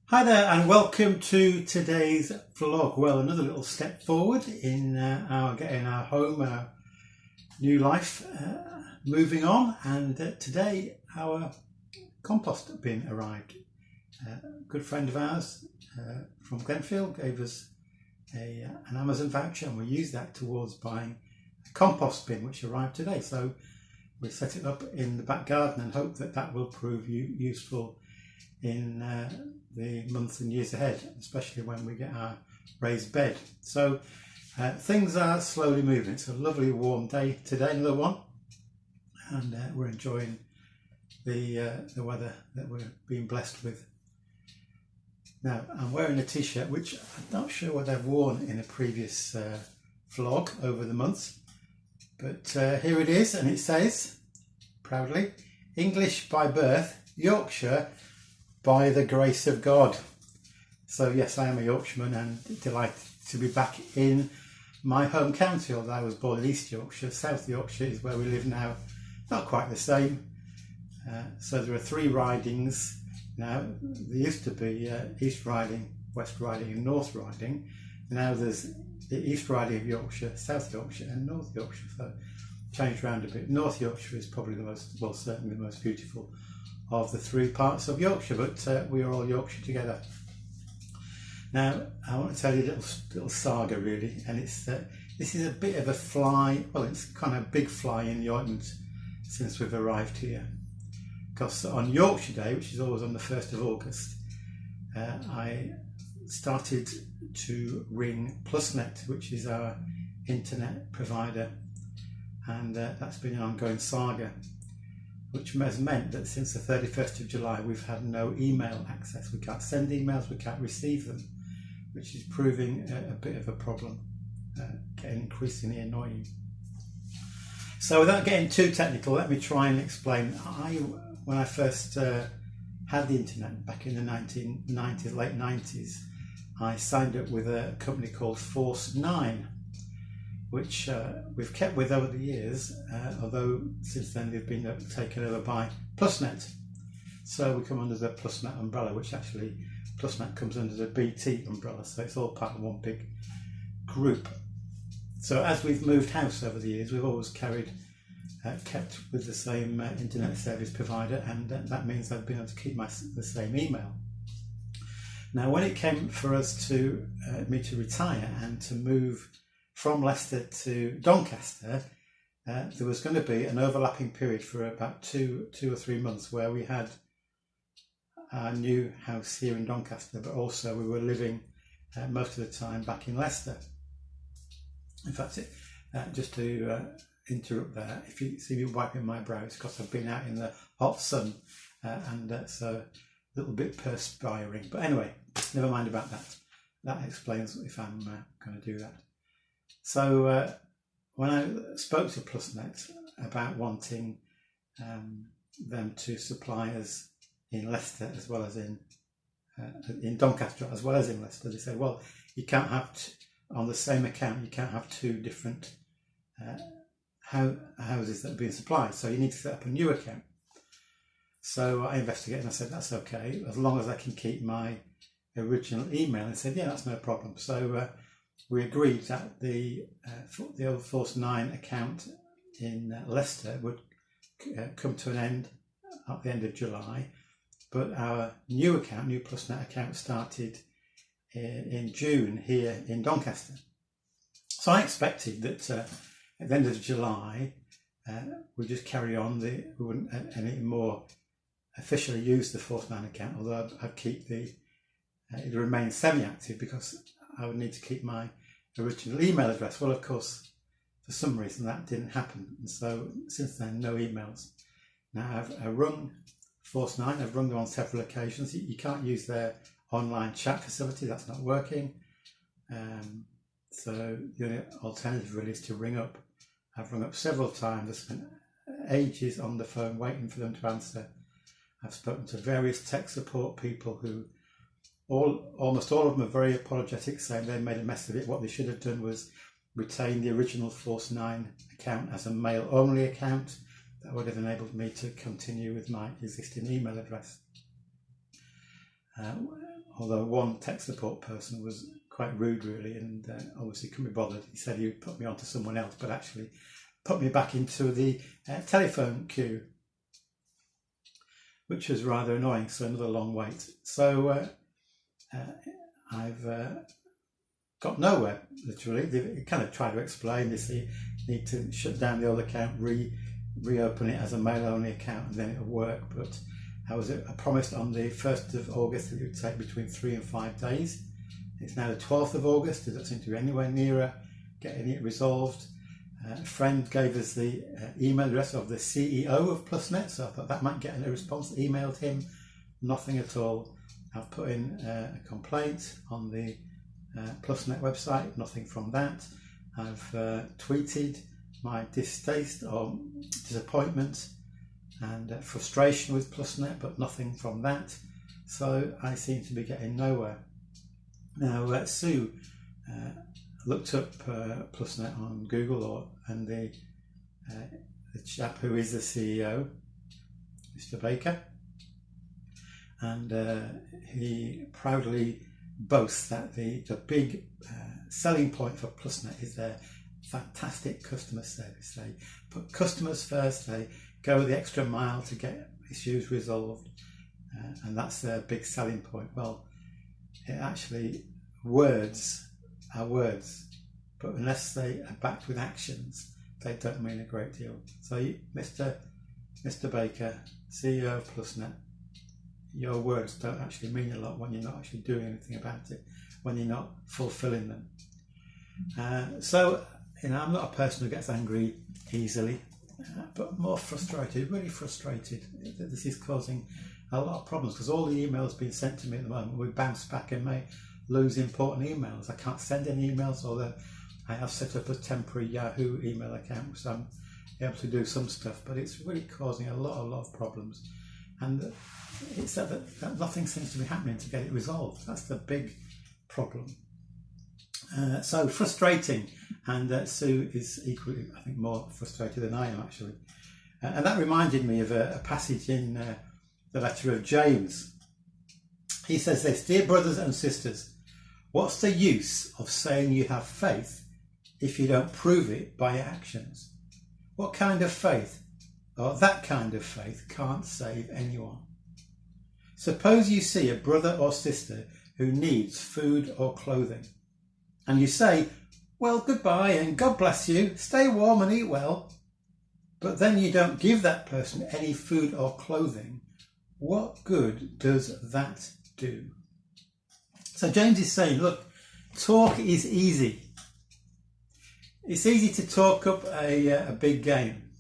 Hi there and welcome to today's vlog. Well, another little step forward in getting our home, our new life moving on, and today our compost bin arrived. A good friend of ours from Glenfield gave us an Amazon voucher and we used that towards buying a compost bin which arrived today. So we set it up in the back garden and hope that that will prove useful in the months and years ahead, especially when we get our raised bed. So things are slowly moving. It's a lovely warm day today, another one, and we're enjoying the weather that we're being blessed with. Now I'm wearing a t-shirt which I'm not sure whether I've worn in a previous vlog over the months, but here it is, and it says proudly, English by birth, Yorkshire by the grace of God. So yes, I am a Yorkshireman and delighted to be back in my home county. Although I was born in East Yorkshire, South Yorkshire is where we live now. Not quite the same. So there are three ridings now. There used to be East Riding, West Riding and North Riding. Now there's the East Riding of Yorkshire, South Yorkshire and North Yorkshire. So changed around a bit. North Yorkshire is probably the most, well, certainly the most beautiful of the three parts of Yorkshire, but we are all Yorkshire together. Now I want to tell you a little saga really, and it's this is a bit of a fly, well it's kind of a big fly in the ointment since we've arrived here, because on Yorkshire Day, which is always on the 1st of August, I started to ring Plusnet, which is our internet provider, and that's been an ongoing saga, which has meant that since the 31st of July we've had no email access. We can't send emails, we can't receive them, which is proving a bit of a problem, getting increasingly annoying. So without getting too technical, let me try and explain. When I first had the internet back in the 1990s, late 90s, I signed up with a company called Force 9, which we've kept with over the years, although since then they've been taken over by Plusnet. So we come under the Plusnet umbrella, which actually Plusnet comes under the BT umbrella, so it's all part of one big group. So as we've moved house over the years, we've always kept with the same internet service provider, and that means I've been able to keep the same email. Now when it came for us me to retire and to move from Leicester to Doncaster, there was going to be an overlapping period for about two or 3 months where we had our new house here in Doncaster, but also we were living most of the time back in Leicester. In fact, just to interrupt there, if you see me wiping my brow, it's because I've been out in the hot sun and it's a little bit perspiring. But anyway, never mind about that. That explains if I'm going to do that. So when I spoke to Plusnet about wanting them to supply us in Leicester as well as in Doncaster as well as in Leicester, they said, well, you can't have on the same account, you can't have two different houses that are being supplied, so you need to set up a new account. So I investigated and I said, that's okay, as long as I can keep my original email. And they said, yeah, that's no problem. So we agreed that the old Force 9 account in Leicester would come to an end at the end of July, but our new Plusnet account started in June here in Doncaster. So I expected that at the end of July we'd just carry on, we wouldn't any more officially use the Force 9 account, although I'd keep it remain semi-active because I would need to keep my original email address. Well, of course, for some reason that didn't happen, and so since then no emails. Now I've rung Force 9, I've rung them on several occasions. You can't use their online chat facility, that's not working. So the only alternative really is to ring up. I've rung up several times, I've spent ages on the phone waiting for them to answer. I've spoken to various tech support people who almost all of them are very apologetic, saying they made a mess of it. What they should have done was retain the original Force 9 account as a mail only account. That would have enabled me to continue with my existing email address. although one tech support person was quite rude really, and obviously couldn't be bothered. He said he would put me on to someone else, but actually put me back into the telephone queue, which was rather annoying, so another long wait. So I've got nowhere, literally. They kind of tried to explain this. You need to shut down the old account, reopen it as a mail-only account, and then it'll work. But I promised on the 1st of August that it would take between 3 and 5 days. It's now the 12th of August. It doesn't seem to be anywhere nearer getting it resolved. A friend gave us the email address of the CEO of Plusnet, so I thought that might get a response. Emailed him, nothing at all. I've put in a complaint on the Plusnet website, nothing from that. I've tweeted my distaste or disappointment and frustration with Plusnet, but nothing from that. So I seem to be getting nowhere. Now Sue looked up Plusnet on Google, and the chap who is the CEO, Mr. Baker, and he proudly boasts that the big selling point for Plusnet is their fantastic customer service. They put customers first, they go the extra mile to get issues resolved, and that's their big selling point. Well, it actually, words are words, but unless they are backed with actions, they don't mean a great deal. So Mr. Baker, CEO of Plusnet, your words don't actually mean a lot when you're not actually doing anything about it, when you're not fulfilling them. So, I'm not a person who gets angry easily, but more frustrated, really frustrated. This is causing a lot of problems because all the emails being sent to me at the moment, we bounce back and may lose important emails. I can't send any emails, although I have set up a temporary Yahoo email account, so I'm able to do some stuff, but it's really causing a lot of problems. And it's that nothing seems to be happening to get it resolved. That's the big problem. So frustrating, and Sue is equally, I think, more frustrated than I am actually. And that reminded me of a passage in the letter of James. He says this: "Dear brothers and sisters, what's the use of saying you have faith if you don't prove it by actions? What kind of faith, or that kind of faith, can't save anyone? Suppose you see a brother or sister who needs food or clothing, and you say, 'Well, goodbye and God bless you, stay warm and eat well,' but then you don't give that person any food or clothing. What good does that do?" So James is saying, look, talk is easy. It's easy to talk up a big game,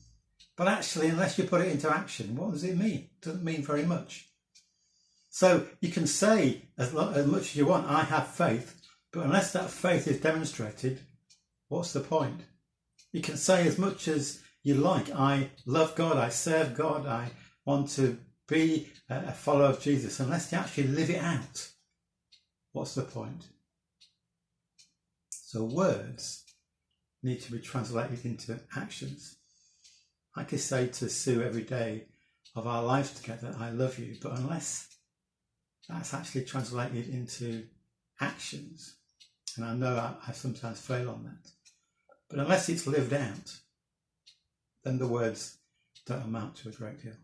but actually, unless you put it into action, what does it mean? It doesn't mean very much. So you can say as much as you want, I have faith, but unless that faith is demonstrated, what's the point? You can say as much as you like, I love God, I serve God, I want to be a follower of Jesus. Unless you actually live it out, what's the point? So words need to be translated into actions. I could say to Sue every day of our lives together, I love you, but unless that's actually translated into actions, and I know I sometimes fail on that, but unless it's lived out, then the words don't amount to a great deal.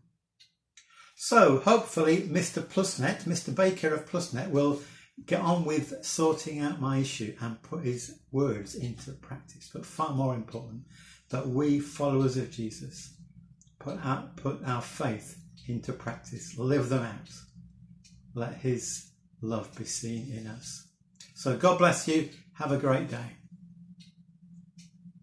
So hopefully Mr. Plusnet, Mr. Baker of Plusnet, will get on with sorting out my issue and put his words into practice. But far more important, that we followers of Jesus put our faith into practice, live them out. Let his love be seen in us. So God bless you. Have a great day.